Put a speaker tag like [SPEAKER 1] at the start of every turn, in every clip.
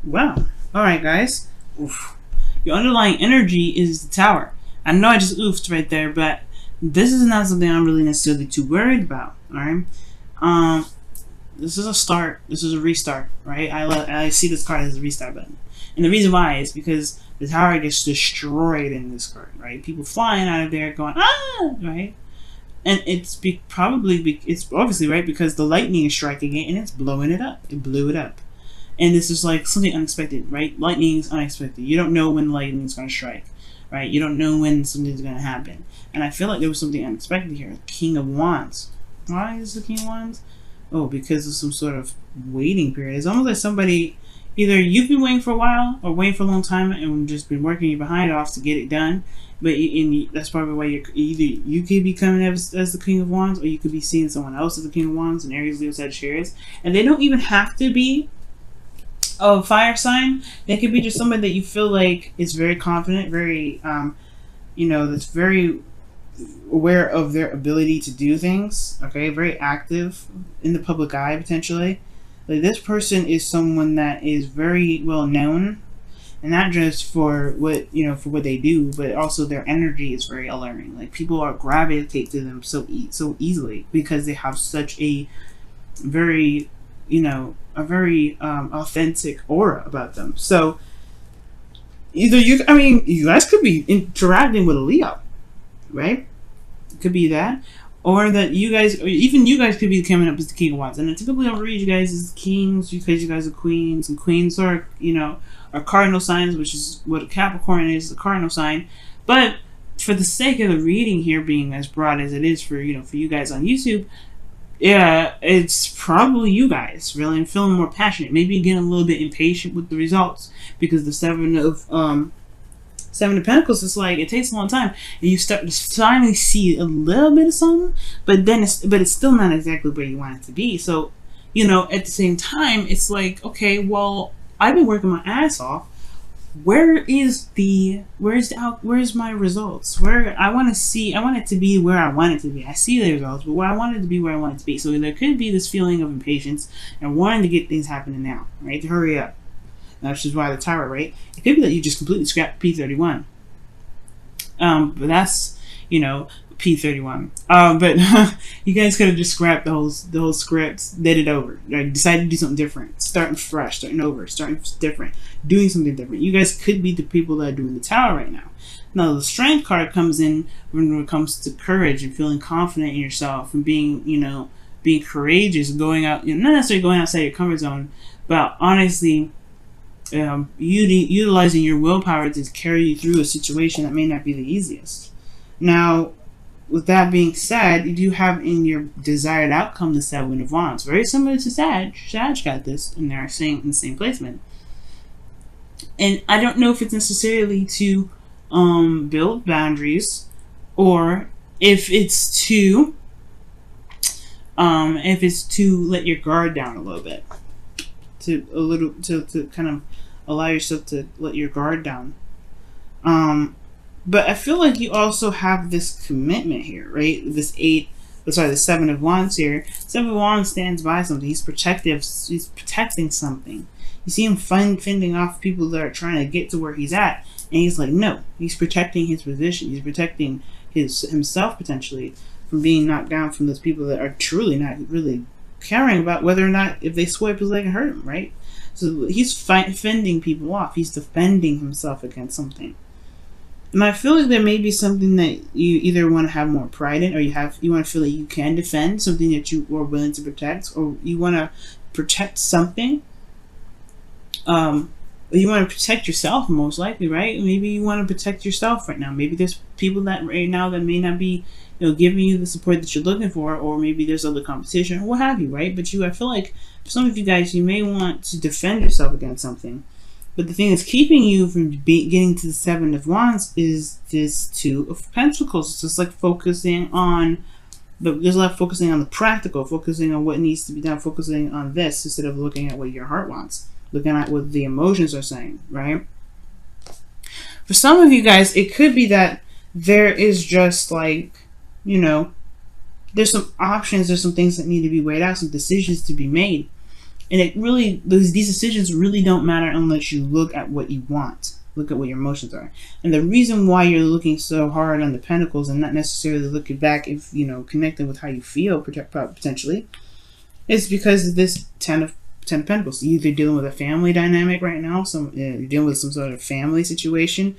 [SPEAKER 1] Wow. All right, guys. Oof. Your underlying energy is the Tower. I know I just oofed right there, but this is not something I'm really necessarily too worried about. All right. Um, this is a start. This is a restart, right? I see this card as a restart button, and the reason why is because the Tower gets destroyed in this card, right? People flying out of there going right, and it's obviously right because the lightning is striking it and it's blowing it up. It blew it up. And this is like something unexpected, right? Lightning is unexpected. You don't know when lightning is going to strike, right? You don't know when something's going to happen. And I feel like there was something unexpected here. King of Wands. Why is the King of Wands? Oh, because of some sort of waiting period. It's almost like somebody, either you've been waiting for a while or waiting for a long time and just been working your behind off to get it done. But that's probably why you could be coming as the King of Wands, or you could be seeing someone else as the King of Wands, and Aries, Leo, Sagittarius. And they don't even have to be a fire sign. They could be just somebody that you feel like is very confident, very that's very aware of their ability to do things, okay, very active in the public eye potentially. Like, this person is someone that is very well known, and not just for what they do, but also their energy is very alluring. Like, people are gravitate to them so easily because they have such a very authentic aura about them. So you guys could be interacting with a Leo, right? It could be that, or that you guys, or even you guys could be coming up as the King of Wands. And I typically don't read you guys as kings because you guys are queens, and queens are are cardinal signs, which is what a Capricorn is, a cardinal sign. But for the sake of the reading here being as broad as it is for you guys on YouTube, yeah, it's probably you guys really feeling more passionate, maybe getting a little bit impatient with the results, because the Seven of Pentacles is like, it takes a long time, and you start to finally see a little bit of something, but it's still not exactly where you want it to be. So at the same time, it's like, okay, well, I've been working my ass off. Where's my results? I want it to be where I want it to be. I see the results, but I want it to be where I want it to be. So there could be this feeling of impatience and wanting to get things happening now, right? To hurry up. Which is why the Tower, right? It could be that you just completely scrapped P31. But that's, P31. But you guys could have just scrapped the whole script, did it over, like, decided to do something different, starting fresh, starting over, starting different, doing something different. You guys could be the people that are doing the Tower right now. Now, the Strength card comes in when it comes to courage and feeling confident in yourself and being courageous, going out, not necessarily going outside your comfort zone, but honestly, utilizing your willpower to carry you through a situation that may not be the easiest. Now, with that being said, you do have in your desired outcome the Seven of Wands. Very similar to Sag. Sag got this in there, in the same placement. And I don't know if it's necessarily to build boundaries, or if it's to let your guard down a little bit. To kind of allow yourself to let your guard down. But I feel like you also have this commitment here, right? The Seven of Wands here. Seven of Wands stands by something. He's protective. He's protecting something. You see him fending off people that are trying to get to where he's at, and he's like, no. He's protecting his position. He's protecting himself potentially from being knocked down from those people that are truly not really caring about whether or not, if they swipe his leg and hurt him, right? So he's fending people off. He's defending himself against something. And I feel like there may be something that you either want to have more pride in, or you want to feel like you can defend something that you are willing to protect, or you want to protect something. You want to protect yourself, most likely, right? Maybe you want to protect yourself right now. Maybe there's people that right now that may not be, giving you the support that you're looking for, or maybe there's other competition, or what have you, right? But I feel like for some of you guys, you may want to defend yourself against something. But the thing that's keeping you from getting to the Seven of Wands is this Two of Pentacles. It's just like focusing on there's a lot of focusing on the practical, focusing on what needs to be done, focusing on this instead of looking at what your heart wants, looking at what the emotions are saying, right? For some of you guys, it could be that there is just like, there's some options, there's some things that need to be weighed out, some decisions to be made. And it really, these decisions really don't matter unless you look at what you want. Look at what your emotions are. And the reason why you're looking so hard on the Pentacles and not necessarily looking back, if connecting with how you feel potentially, is because of this Ten of Pentacles. You're either dealing with a family dynamic right now, you're dealing with some sort of family situation,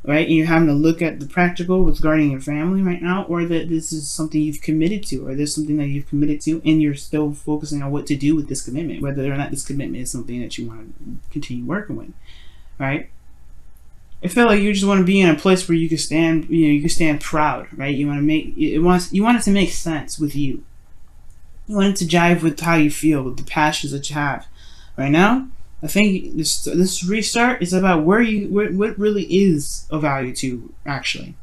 [SPEAKER 1] right? And you're having to look at the practical regarding your family right now, or that this is something you've committed to, or there's something that you've committed to, and you're still focusing on what to do with this commitment, whether or not this commitment is something that you want to continue working with, right? I feel like you just want to be in a place where you can stand, you can stand proud, right? You want it to make sense with you. You want it to jive with how you feel, with the passions that you have. Right now, I think this restart is about what really is of value to you, actually.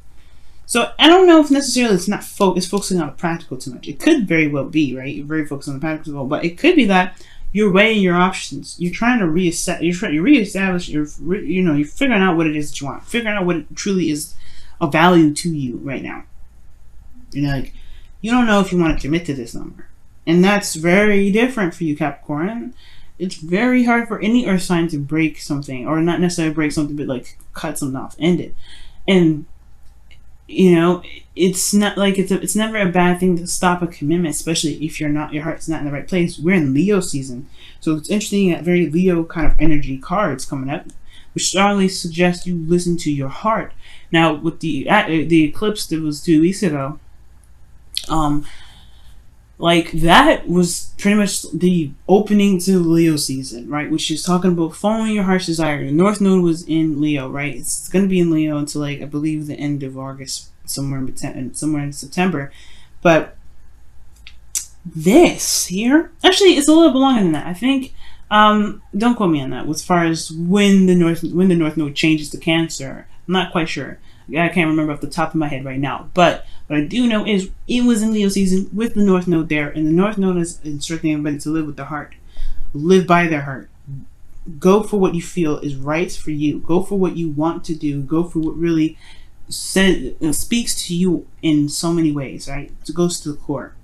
[SPEAKER 1] So I don't know if necessarily it's focusing on the practical too much. It could very well be, right? You're very focused on the practical, but it could be that you're weighing your options. You're trying to reestablish. You're figuring out what it is that you want. Figuring out what it truly is of value to you right now. You're like, you don't know if you want to commit to this number. And that's very different for you, Capricorn. It's very hard for any earth sign to break something, or not necessarily break something, but like cut something off, end it. And it's not like it's never a bad thing to stop a commitment, especially if your heart's not in the right place. We're in Leo season, so it's interesting that very Leo kind of energy cards coming up, which strongly suggests you listen to your heart. Now, with the eclipse that was 2 weeks ago, like that was pretty much the opening to Leo season, right? Which is talking about following your heart's desire. The North Node was in Leo, right? It's going to be in Leo until like I believe the end of August, somewhere in September. But this here, actually, it's a little bit longer than that. I think. Don't quote me on that. As far as when the North Node changes to Cancer, I'm not quite sure. I can't remember off the top of my head right now, but what I do know is it was in Leo season with the North Node there, and the North Node is instructing everybody to live with their heart, live by their heart, go for what you feel is right for you, go for what you want to do, go for what really speaks to you in so many ways, right? It goes to the core.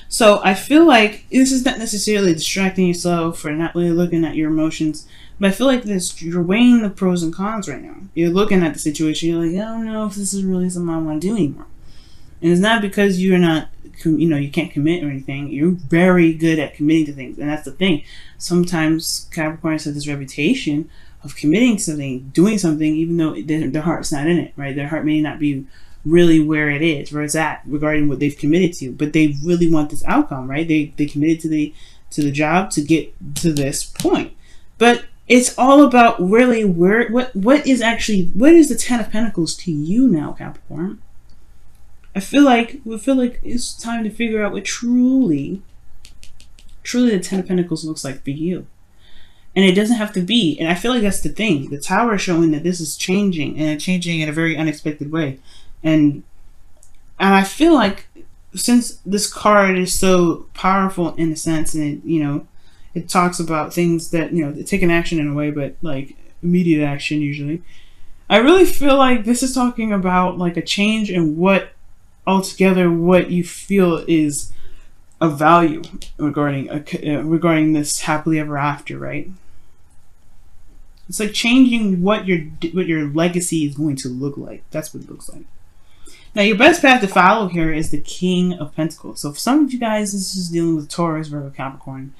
[SPEAKER 1] So I feel like this is not necessarily distracting yourself or not really looking at your emotions. But I feel like you're weighing the pros and cons right now. You're looking at the situation. You're like, I don't know if this is really something I want to do anymore. And it's not because you're not, you can't commit or anything. You're very good at committing to things. And that's the thing. Sometimes Capricorns have this reputation of committing to something, doing something, even though their heart's not in it, right? Their heart may not be really where it's at regarding what they've committed to. But they really want this outcome, right? They committed to the job to get to this point. But it's all about really what is the Ten of Pentacles to you now, Capricorn? I feel like it's time to figure out what truly the Ten of Pentacles looks like for you. And it doesn't have to be, and I feel like that's the thing. The Tower is showing that this is changing, and it's changing in a very unexpected way. And I feel like since this card is so powerful in a sense, and it talks about things that, they take an action in a way, but like immediate action usually. I really feel like this is talking about like a change in what you feel is of value regarding this happily ever after, right? It's like changing what your legacy is going to look like. That's what it looks like. Now, your best path to follow here is the King of Pentacles. So for some of you guys, this is dealing with Taurus, Virgo, Capricorn.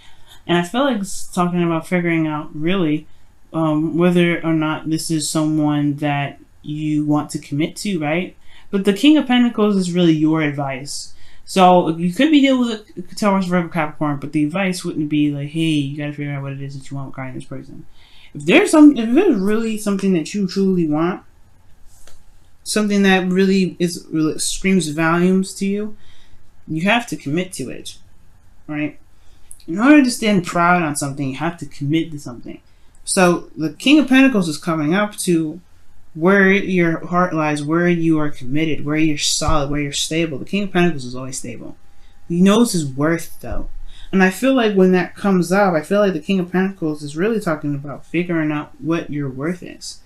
[SPEAKER 1] And I feel like it's talking about figuring out really whether or not this is someone that you want to commit to, right? But the King of Pentacles is really your advice. So you could be dealing with Taurus, Virgo, Capricorn, but the advice wouldn't be like, hey, you got to figure out what it is that you want regarding this person. If there's really something that you truly want, something that really screams volumes to you, you have to commit to it, right? In order to stand proud on something, you have to commit to something. So the King of Pentacles is coming up to where your heart lies, where you are committed, where you're solid, where you're stable. The King of Pentacles is always stable. He knows his worth, though. And I feel like when that comes up, I feel like the King of Pentacles is really talking about figuring out what your worth is.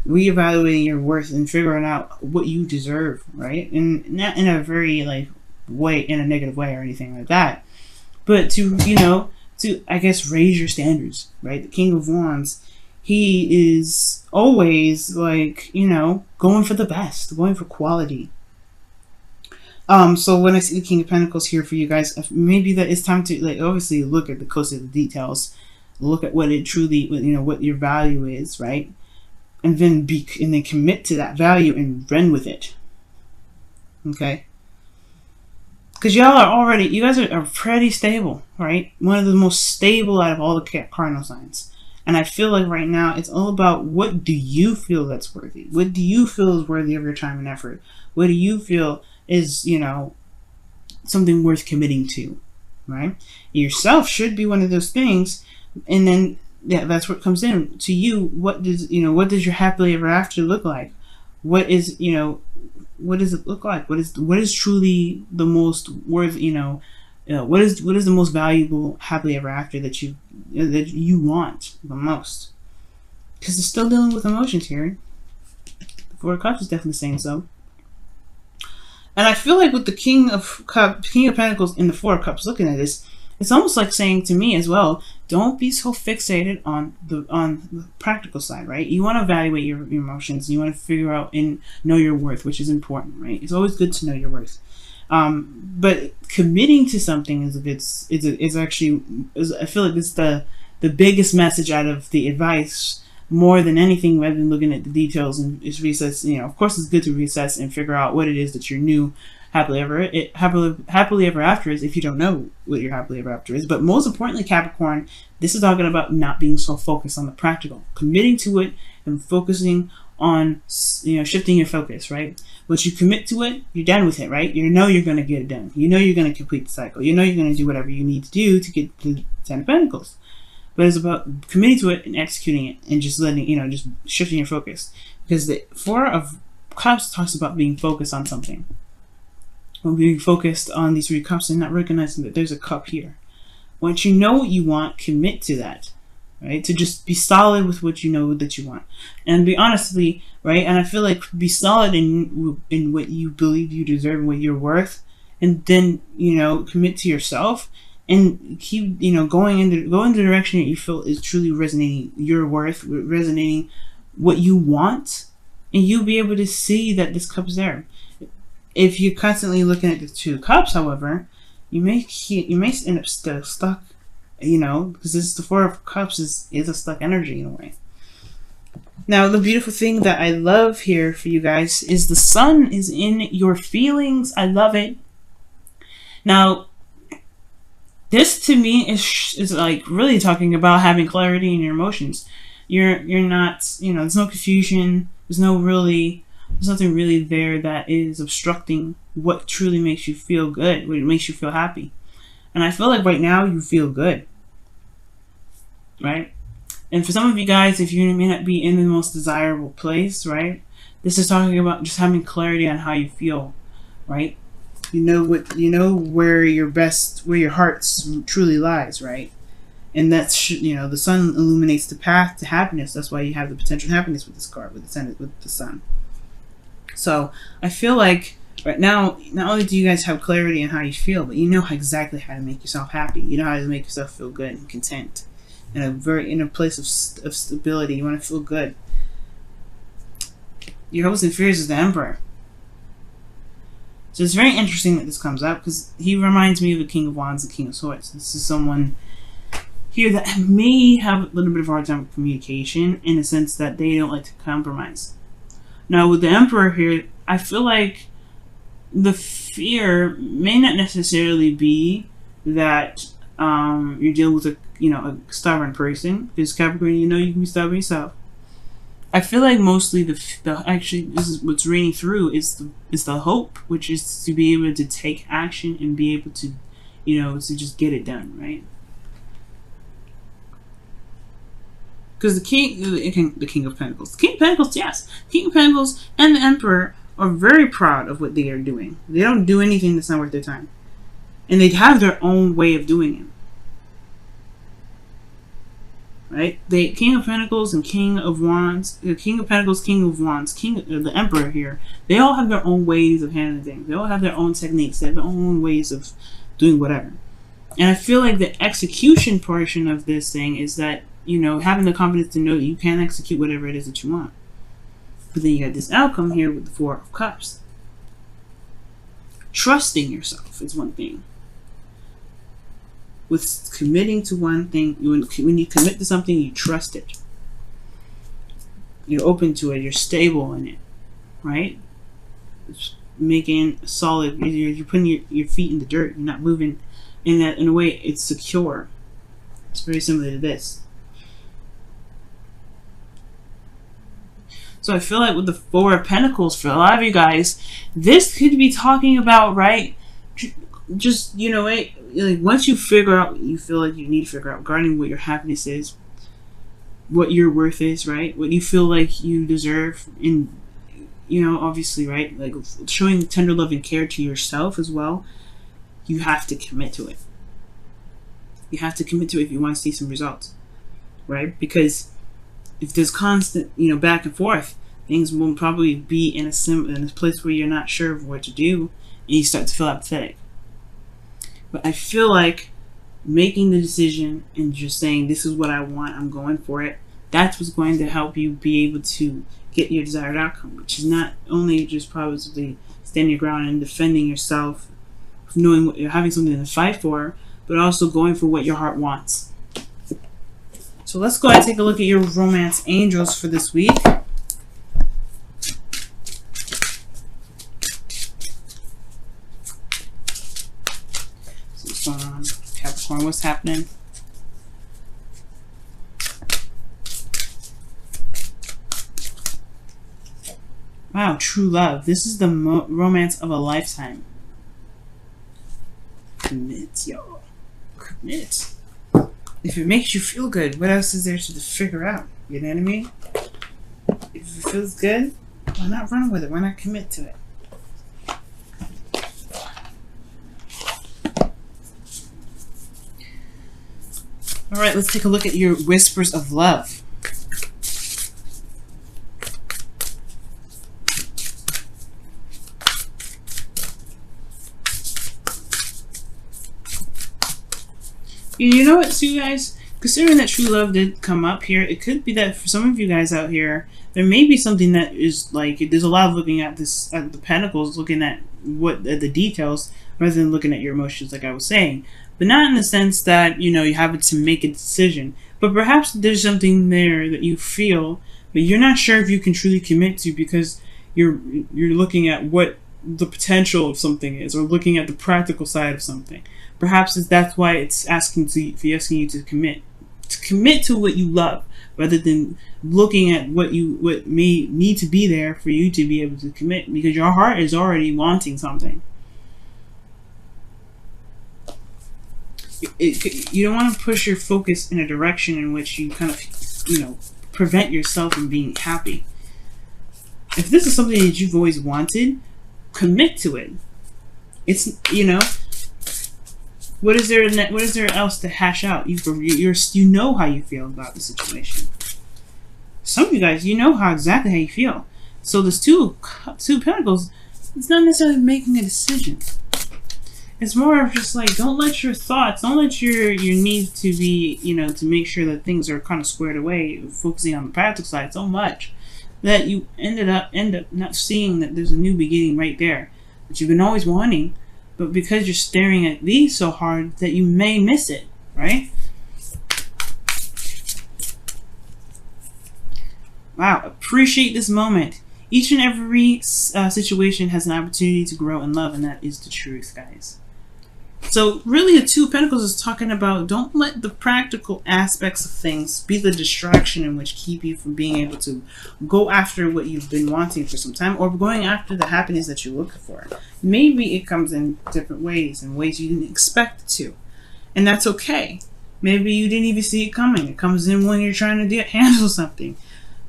[SPEAKER 1] Reevaluating your worth and figuring out what you deserve, right? And not in a very, like, way, in a negative way or anything like that. But to to, I guess, raise your standards, right? The King of Wands, he is always like, you know, going for the best, going for quality. So when I see the King of Pentacles here for you guys, maybe that it's time to, like, obviously look at the closer the details, look at what it truly, you know, what your value is, right? And then commit to that value and run with it. Okay? Because y'all are already, you guys are pretty stable, right? One of the most stable out of all the cardinal signs. And I feel like right now it's all about, what do you feel that's worthy? What do you feel is worthy of your time and effort? What do you feel is, you know, something worth committing to, right? Yourself should be one of those things. And then, yeah, that's what comes in to you. What does, you know, what does your happily ever after look like? What is, you know, what does it look like? What is truly the most worth, you know, what is the most valuable happily ever after that you want the most? Because it's still dealing with emotions here. The Four of Cups is definitely saying so. And I feel like with the King of Pentacles and the Four of Cups looking at this, it's almost like saying to me as well, don't be so fixated on the practical side, right? You want to evaluate your emotions. You want to figure out and know your worth, which is important, right? It's always good to know your worth. But committing to something is actually, I feel like it's the biggest message out of the advice, more than anything, rather than looking at the details and just reassess. You know, of course, it's good to reassess and figure out what it is that your new happily ever after is, if you don't know what your happily ever after is. But most importantly, Capricorn, this is talking about not being so focused on the practical, committing to it and focusing on, you know, shifting your focus, right? Once you commit to it, you're done with it, right? You know you're going to get it done. You know you're going to complete the cycle. You know you're going to do whatever you need to do to get to the Ten of Pentacles. But it's about committing to it and executing it and just letting, you know, just shifting your focus. Because the Four of Cups talks about being focused on something. Or being focused on these 3 cups and not recognizing that there's a cup here. Once you know what you want, commit to that. Right? To just be solid with what you know that you want. And be honestly, right? And I feel like be solid in what you believe you deserve and what you're worth. And then, you know, commit to yourself. And keep, you know, go in the direction that you feel is truly resonating your worth, resonating what you want, and you'll be able to see that this cup's there. If you're constantly looking at the 2 cups, however, you may end up still stuck, you know, because this is the Four of Cups is a stuck energy in a way. Now, the beautiful thing that I love here for you guys is the sun is in your feelings. I love it. Now, this to me is like really talking about having clarity in your emotions. You're not, you know, there's no confusion. There's nothing really there that is obstructing what truly makes you feel good, what makes you feel happy. And I feel like right now you feel good, right? And for some of you guys, if you may not be in the most desirable place, right? This is talking about just having clarity on how you feel, right? You know where your heart truly lies, right? And that's, you know, the sun illuminates the path to happiness. That's why you have the potential happiness with this card, with the sun. So I feel like right now, not only do you guys have clarity on how you feel, but you know exactly how to make yourself happy. You know how to make yourself feel good and content, in a place of stability. You want to feel good. Your hopes and fears is the Emperor. So it's very interesting that this comes up, because he reminds me of the King of Wands and King of Swords. This is someone here that may have a little bit of a hard time with communication, in the sense that they don't like to compromise. Now with the Emperor here, I feel like the fear may not necessarily be that you're dealing with a stubborn person, because Capricorn, you know you can be stubborn yourself. I feel like mostly actually this is what's reading through is the hope, which is to be able to take action and be able to, you know, to just get it done, right? Because the King of Pentacles, yes, the King of Pentacles and the Emperor are very proud of what they are doing. They don't do anything that's not worth their time, and they have their own way of doing it. Right? The King of Pentacles and King of Wands, the King of Pentacles, King of Wands, the Emperor here, they all have their own ways of handling things. They all have their own techniques. They have their own ways of doing whatever. And I feel like the execution portion of this thing is that, you know, having the confidence to know that you can execute whatever it is that you want. But then you got this outcome here with the Four of Cups. Trusting yourself is one thing. With committing to one thing, when you commit to something, you trust it. You're open to it. You're stable in it, right? It's making a solid. You're putting your feet in the dirt. You're not moving in a way. It's secure. It's very similar to this. So I feel like with the Four of Pentacles, for a lot of you guys, this could be talking about, right? Just, you know, like once you figure out what you feel like you need to figure out regarding what your happiness is, what your worth is, right? What you feel like you deserve, and, you know, obviously, right? Like showing tender love and care to yourself as well. You have to commit to it. You have to commit to it if you want to see some results, right? Because if there's constant, you know, back and forth, things will probably be in a place where you're not sure of what to do, and you start to feel apathetic. But I feel like making the decision and just saying, this is what I want, I'm going for it, that's what's going to help you be able to get your desired outcome, which is not only just probably standing your ground and defending yourself, knowing what you're having something to fight for, but also going for what your heart wants. So let's go ahead and take a look at your romance angels for this week. So what's going on, Capricorn? What's happening? Wow, true love. This is the romance of a lifetime. Commit, y'all. Commit. If it makes you feel good, what else is there to figure out? You know what I mean? If it feels good, why not run with it? Why not commit to it? Alright, let's take a look at your whispers of love. You know what, you guys? Considering that true love did come up here, it could be that for some of you guys out here, there may be something that is like, there's a lot of looking at this, at the pentacles, looking at what the details, rather than looking at your emotions, like I was saying. But not in the sense that, you know, you have to make a decision. But perhaps there's something there that you feel, but you're not sure if you can truly commit to, because you're looking at what the potential of something is, or looking at the practical side of something. Perhaps that's why it's asking you to commit to what you love, rather than looking at what may need to be there for you to be able to commit, because your heart is already wanting something. You don't want to push your focus in a direction in which you kind of, you know, prevent yourself from being happy. If this is something that you've always wanted, commit to it. It's, you know, what is there else to hash out? You know how you feel about the situation. Some of you guys, you know exactly how you feel. So this two pentacles, it's not necessarily making a decision. It's more of just like, don't let your thoughts, don't let your need to be, you know, to make sure that things are kind of squared away, focusing on the practical side so much that you end up not seeing that there's a new beginning right there that you've been always wanting. But because you're staring at these so hard that you may miss it, right? Wow, appreciate this moment. Each and every situation has an opportunity to grow in love, and that is the truth, guys. So really, the Two of Pentacles is talking about, don't let the practical aspects of things be the distraction in which keep you from being able to go after what you've been wanting for some time, or going after the happiness that you're looking for. Maybe it comes in different ways, in ways you didn't expect it to. And that's okay. Maybe you didn't even see it coming. It comes in when you're trying to handle something.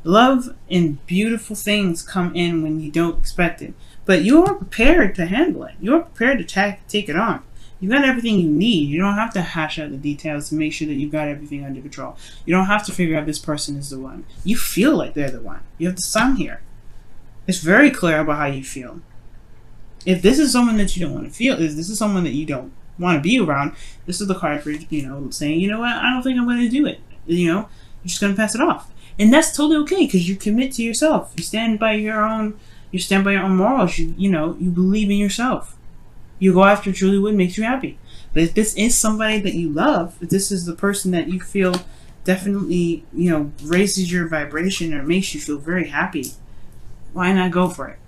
[SPEAKER 1] Love and beautiful things come in when you don't expect it. But you are prepared to handle it. You are prepared to take it on. You got everything you need. You don't have to hash out the details to make sure that you got everything under control. You don't have to figure out this person is the one. You feel like they're the one. You have the sun here. It's very clear about how you feel. If this is someone that you don't want to feel, if this is someone that you don't want to be around, this is the card for, saying, you know what, I don't think I'm going to do it. You're just going to pass it off. And that's totally okay, because you commit to yourself. You stand by your own morals. You believe in yourself. You go after truly what makes you happy. But if this is somebody that you love, if this is the person that you feel definitely, raises your vibration or makes you feel very happy, why not go for it?